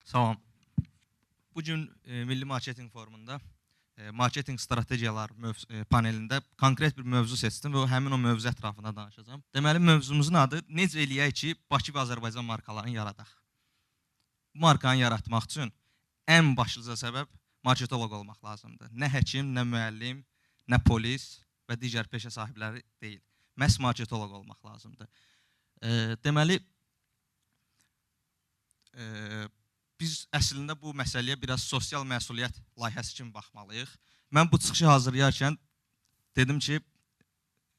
Salam. Bugün Milli Marketing Forumunda marketing strategiyalar panelində konkret bir mövzu seçdim və həmin o mövzu ətrafında danışacağım. Deməli, mövzumuzun adı necə eləyək ki, Bakı və Azərbaycan markalarını yaradaq. Bu markanı yaratmaq üçün ən başlıca səbəb marketoloq olmaq lazımdır. Nə həkim, nə müəllim, nə polis və digər peşə sahibləri deyil. Məhz marketoloq olmaq lazımdır. Deməli, biz əslində bu məsələyə biraz sosial məsuliyyət layihəsi kimi baxmalıyıq. Mən bu çıxışı hazırlayarkən dedim ki,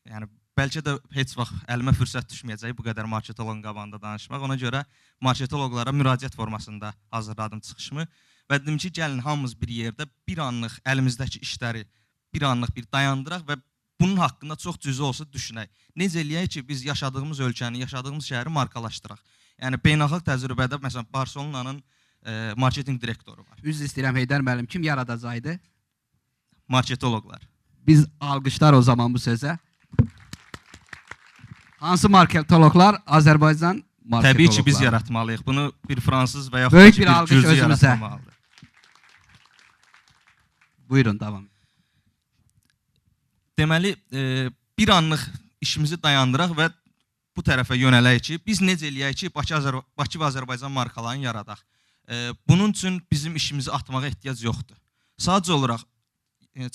yəni bəlkə də heç vaxt əlimə fürsət düşməyəcək bu qədər marketoloqun qabağında danışmaq. Ona görə marketoloqlara müraciət formasında hazırladım çıxışımı və dedim ki, gəlin hamımız bir yerdə bir anlıq əlimizdəki işləri bir anlıq bir dayandıraq və bunun haqqında çox cüzi olsa düşünək. Necə eləyək ki, biz yaşadığımız ölkəni, yaşadığımız şəhəri markalaşdıraq. Yəni beynəlxalq təcrübədə məsələn Barselonanın marketing direktoru var. Üzr istəyirəm Heydər müəllim, kim yaradacaqdı? Marketoloqlar. Biz alqışlar o zaman bu sözə. Hansı marketoloqlar? Azərbaycan marketoloqları. Təbii ki, biz yaratmalıyıq. Bunu bir fransız və yaxud böyük bir alqış gürcü özümüzə. yaratmalıdır. Buyurun, davam. Deməli, bir anlıq işimizi dayandıraq və bu tərəfə yönələk ki, biz necə eləyək ki, Bakı və Azərbaycan markalarını yaradaq. Bunun üçün bizim işimizi atmağa ehtiyac yoxdur. Sadəcə olaraq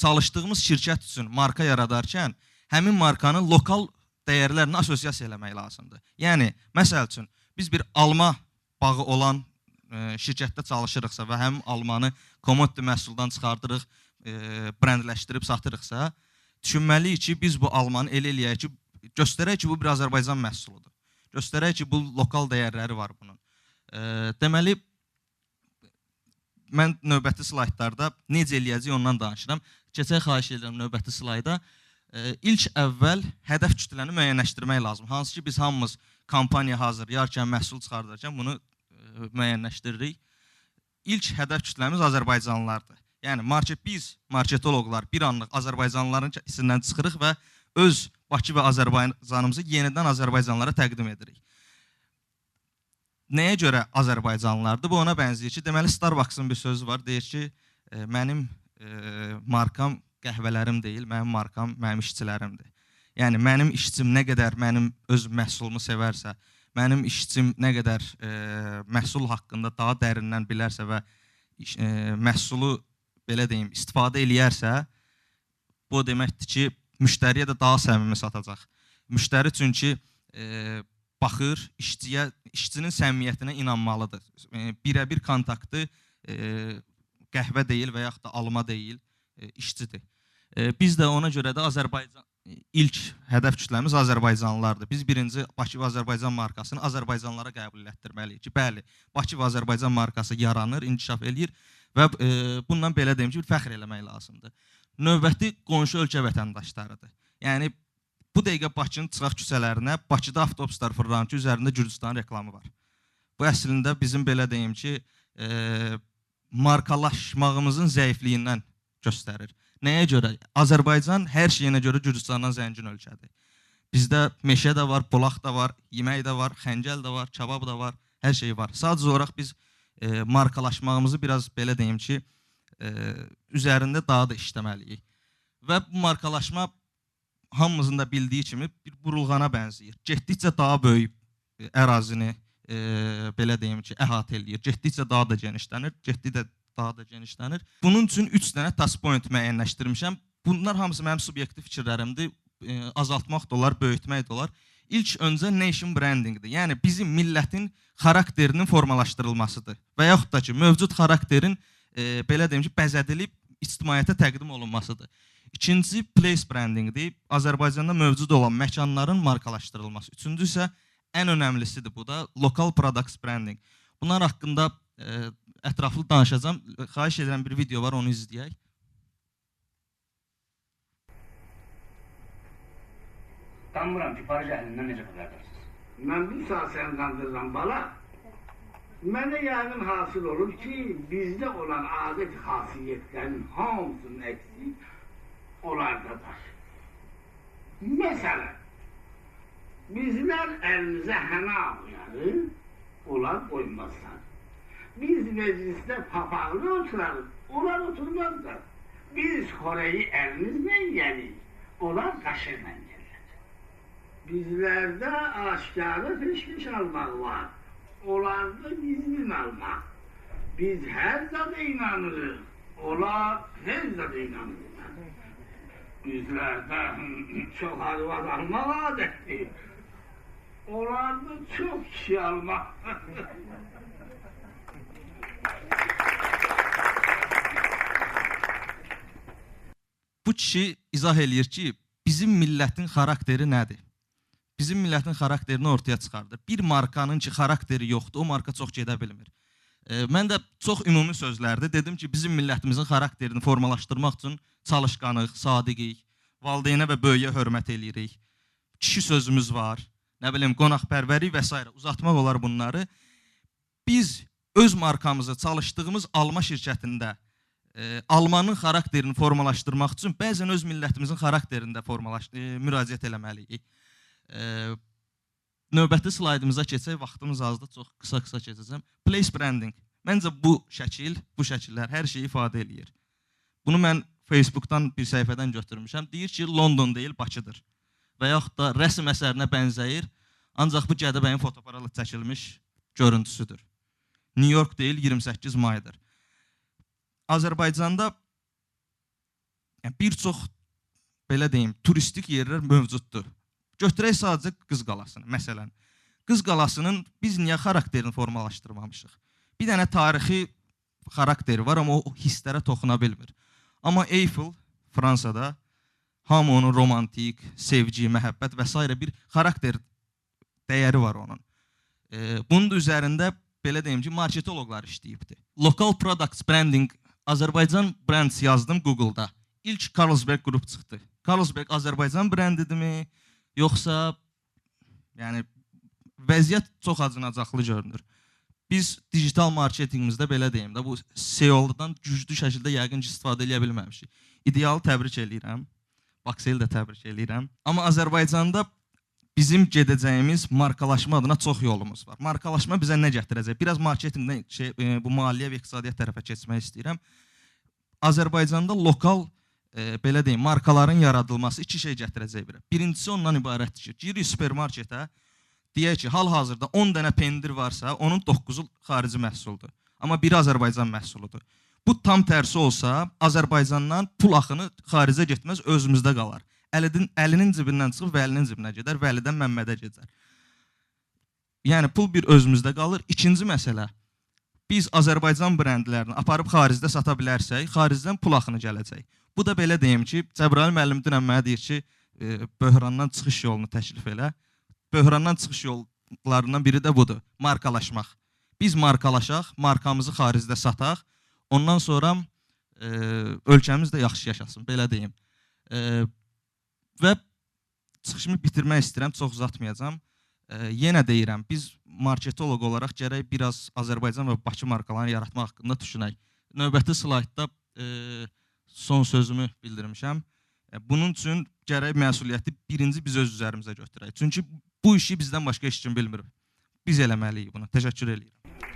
çalışdığımız şirkət üçün marka yaradarkən həmin markanın lokal dəyərlərini assosiasiya eləmək lazımdır. Yəni, məsəl üçün, biz bir alma bağı olan şirkətdə çalışırıqsa və həmin almanı commodity məhsuldan çıxardırıq, brendləşdirib satırıqsa, düşünməliyik ki, biz bu almanı elə eləyək ki, göstərək ki, bu bir Azərbaycan məhsuludur. Göstərək ki, bu lokal dəyərləri var bunun. Deməli, mən növbəti slaydlarda necə eləyəcək ondan danışıram. Keçək xahiş edirəm növbəti slayda. İlk əvvəl hədəf kütləni müəyyənləşdirmək lazım. Hansı ki, biz hamımız kampaniya hazırlayarkən, məhsul çıxardarkən bunu müəyyənləşdiririk. İlk hədəf kütləmiz Azərbaycanlılardır. Yəni, biz marketoloqlar bir anlıq Azərbaycanlıların içindən çıxırıq və öz Bakı və Azərbaycanımızı yenidən Azərbaycanlılara təqdim edirik. Nəyə görə Azərbaycanlılardır? Bu ona bənzəyir ki, deməli Starbucks'ın bir sözü var. Deyir ki, mənim markam qəhvələrim deyil, mənim markam mənim işçilərimdir. Yəni, mənim işçim nə qədər mənim öz məhsulumu sevərsə, mənim işçim nə qədər məhsul haqqında daha dərindən bilərsə və məhsulu, belə deyim, istifadə eləyərsə, bu deməkdir ki, müştəriyə də daha səmimi satacaq. Müştəri çünki baxır, işçinin səmimiyyətinə inanmalıdır. Birə-bir kontaktı qəhvə deyil və yaxud da alma deyil, işçidir. Biz də ona görə də ilk hədəf kütləmiz Azərbaycanlılardır. Biz birinci Bakı və Azərbaycan markasını Azərbaycanlılara qəbul etdirməliyik ki, bəli, Bakı və Azərbaycan markası yaranır, inkişaf eləyir və bundan belə deyim ki, fəxr eləmək lazımdır. Növbəti qonşu ölkə vətəndaşlarıdır. Yəni, bu dəqiqə Bakının çıxaq küçələrinə Bakıda avtobuslar fırlanır ki, üzərində Gürcüstan reklamı var. Bu əslində bizim belə deyim ki, markalaşmağımızın zəifliyindən göstərir. Nəyə görə? Azərbaycan hər şeyinə görə Gürcüstandan zəngin ölkədir. Bizdə meşə də var, polaq da var, yemək də var, xəncəl də var, kebab da var, hər şey var. Sadəcə olaraq biz markalaşmağımızı biraz belə deyim ki, üzərində daha da işləməliyik. Və bu markalaşma hamımızın da bildiyi kimi bir burulğana bənzəyir. Getdikcə daha böyük ərazini, belə deyim ki, əhatə eləyir. Getdikcə daha da genişlənir, getdikcə daha da genişlənir. Bunun üçün 3 dənə touch point müəyyənləşdirmişəm. Bunlar hamısı mənim subyektiv fikirlərimdir. Azaltmaq da olar, böyütmək də olar. İlk öncə nation brandingdir. Yəni, bizim millətin xarakterinin formalaşdırılmasıdır. Və yaxud da ki, mövcud xarakterin, belə deyim ki, bəzədilib ictimaiyyətə təqdim olunmasıdır. İkinci, place brandingdir. Azərbaycanda mövcud olan məkanların markalaşdırılması. Üçüncü isə ən önəmlisidir bu da, local products branding. Bunlar haqqında ətraflı danışacağım. Xahiş edirəm bir video var, onu izləyək. Tanımıram ki, Paris əhlindən necə xəbərdarsınız? Mən bir saat səni qandırıram bala. Mənə yəqin hasıl olur ki, bizdə olan adət xasiyyətlərin hamısının əksik onlardadır. Məsələn, bizlər əlimizə hənə ağlayanı onlar qoymazlar. Biz mecliste papağanı oturarız. Onlar oturmazlar. Biz Kore'yi elimizle yiyelim. Onlar kaşırla yerler. Bizlerde aşkarı fişmiş almak var. Onlarda gizlin almak. Biz her zada inanırız. Onlar her zada inanırlar. Bizlerde çok harvat almak adetli. Onlarda çok kişi almak. Bu kişi izah eləyir ki, bizim millətin xarakteri nədir? Bizim millətin xarakterini ortaya çıxardır. Bir markanın ki, xarakteri yoxdur, o marka çox gedə bilmir. Mən də çox ümumi sözlərdə dedim ki, bizim millətimizin xarakterini formalaşdırmaq üçün çalışqanıq, sadiqik, valideynə və böyüyə hörmət eləyirik. Kişi sözümüz var, nə bilim, qonaqpərvərik və s. Uzatmaq olar bunları. Biz öz markamızı çalışdığımız alma şirkətində almanın xarakterini formalaşdırmaq üçün bəzən öz millətimizin xarakterində müraciət eləməliyik. Növbəti slaydımıza keçək, vaxtımız azdır, çox qısa keçəcəm. Place branding. Məncə bu şəkillər hər şeyi ifadə eləyir. Bunu mən Facebookdan bir səhifədən götürmüşəm. Deyir ki, London deyil, Bakıdır. Və yaxud da rəsm əsərinə bənzəyir, ancaq bu Gədəbəyin fotoapparatla çəkilmiş görüntüsüdür. New York deyil, 28 maydır. Azərbaycanda bir çox, belə deyim, turistik yerlər mövcuddur. Götürək sadəcə Qız Qalasını, məsələn. Qız Qalasının biz niyə xarakterini formalaşdırmamışıq? Bir dənə tarixi xarakteri var, amma o hisslərə toxuna bilmir. Amma Eiffel, Fransada, hamı onun romantik, sevgi, məhəbbət və s. bir xarakter dəyəri var onun. Bunun üzərində, belə deyim ki, marketoloqlar işləyibdir. Local Products Branding, Azərbaycan Brands yazdım Google-da. İlk Carlsberg qrup çıxdı. Carlsberg Azərbaycan brandidirmi? Yoxsa, yəni, vəziyyət çox acınacaqlı görünür. Biz digital marketingimizdə belə deyim də, bu SEO-dan güclü şəkildə yəqin ki, istifadə edə bilməmişik. İdealı təbrik eləyirəm, Bakseli də təbrik eləyirəm. Amma Azərbaycanda bizim gedəcəyimiz markalaşma adına çox yolumuz var. Markalaşma bizə nə gətirəcək? Biraz marketingdən, bu maliyyə və iqtisadiyyat tərəfə keçmək istəyirəm. Azərbaycanda lokal, belə deyim, markaların yaradılması iki şey gətirəcək biri. Birincisi ondan ibarətdir ki, girik supermarketə, deyək ki, hal-hazırda 10 dənə pendir varsa, onun 9'u xarici məhsuldur. Amma biri Azərbaycan məhsuludur. Bu tam tərsi olsa, Azərbaycandan pul axını xaricə getməz, özümüzdə qalar. Əlinin cibindən çıxıb Vəlinin cibinə gedər, Vəlidən Məmmədə gedər. Yəni, pul bir özümüzdə qalır. İkinci məsələ, biz Azərbaycan brendlərini aparıb xaricdə sata bilərsək, xaricdən pul axını gələcək. Bu da belə deyim ki, Cəbrayıl müəllim dünən mənə deyir ki, böhrandan çıxış yolunu təklif elə. Böhrandan çıxış yollarından biri də budur, markalaşmaq. Biz markalaşaq, markamızı xaricdə sataq, ondan sonra ölkəmiz də yaxşı yaşasın, belə deyim. Və çıxışımı bitirmək istəyirəm, çox uzatmayacağım. Yenə deyirəm, biz marketoloq olaraq gərək biraz Azərbaycan və Bakı markalarını yaratmaq haqqında düşünək. Növbəti slaydda son sözümü bildirmişəm. Bunun üçün gərək məsuliyyəti birinci biz öz üzərimizə götürək. Çünki bu işi bizdən başqa heç kim bilmir. Biz eləməliyik bunu. Təşəkkür edirəm.